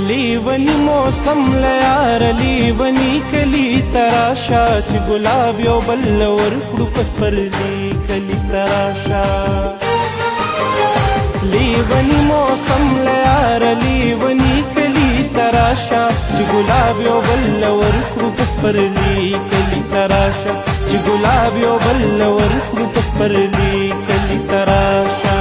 لیونی موسم لیار لیونی کلی تراشا چې ګلاب یو بل ورکړو پس پرلی کلی تراشا لیونی موسم لیار لیونی کلی تراشا چې ګلاب یو بل ورکړو پس پرلی کلی تراشا چې ګلاب یو بل ورکړو پس پرلی کلی تراشا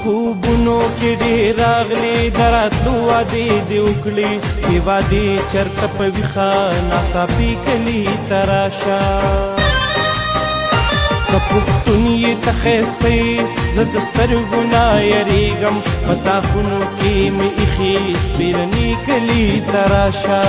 خوبونو کې ډېر راغلي دراتلو وعدې دې وکړې دې وعدې چرته په ویښه ناڅاپي کلي تراشه که پښتون یې ته ښایسته زه د سترګو نه یریږم په تاخونو کې مې ایښې سپېرني کلي تراشه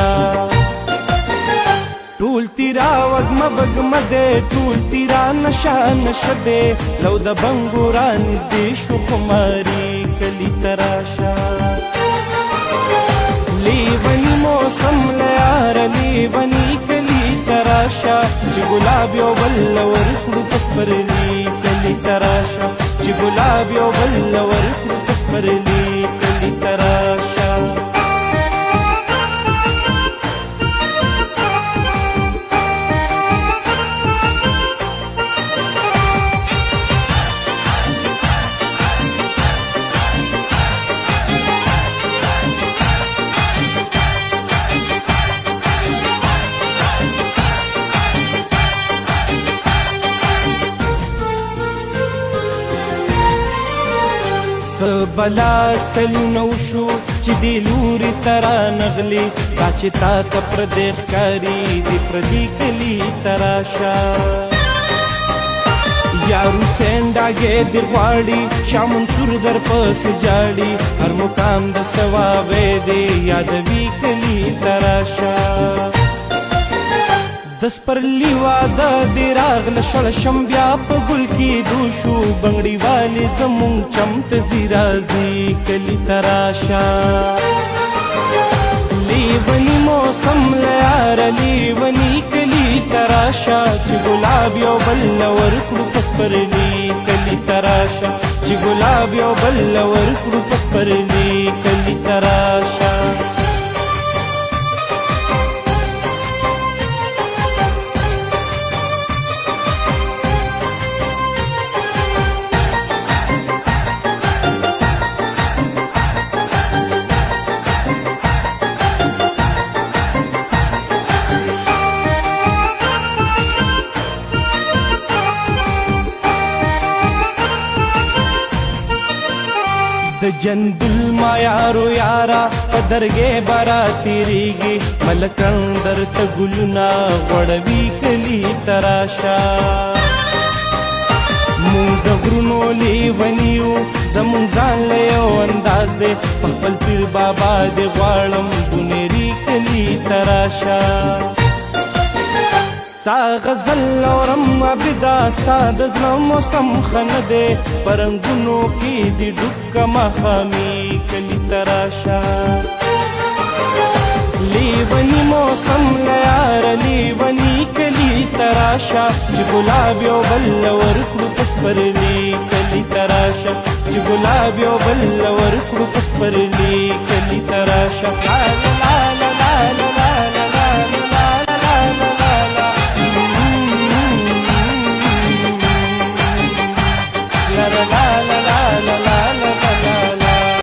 ټول تیرا وږمه بږمه دی ټول تیرا نشه نشه دی لو د بنګو رانږدې شو خماري کلي تراشه لیونی موسم لیاره لیونی کلي تراشه چې ګلاب یو بل ورکړو پس پرلی کلي تراشه چې ګلاب یو بل ورکړو پس پرلی کلي تراشه بلا کلونه وشو چې دې لوري ته رانغلې دا چې تا ته پردی ښکاري د پردي کلي تراشه یار حسین ډاګې دې غواړي شاه منصور در پسې جاړي هر مقام د ثوابې دې یادوي کلي تراشه د سپرلي واده دې راغله شړشم بیا په ګل کې دوشو بنګړي والې زمونږ چمت ځي راځي کلي تراشه لیونی موسم لیاره لیونی کلي تراشه چې ګلاب یو بل ورکړو پس پرلی کلي تراشه چې ګلاب یو بل ورکړو پس پرلی کلي تراشه د جندل ما یارو یارا په درګې بارا تیریږي ملکن درته ګلونه غوړوي کلي تراشه مونږ د غرونو لیونیو زمونږ ځان له یو انداز دی په خپل پیر بابا دې غواړم بونیري کلي تراشه ستا غزل اورم عبدا ستا د زړه موسم ښه نه دی په رنګونو کې دې ډوبکه ماښامي کلي تراشه لیونی موسم لیاره لیونی کلي تراشه چې ګلاب یو بل ورکړو پس پرلی کلي تراشه چې ګلاب یو بل ورکړو پس پرلی کلي تراشه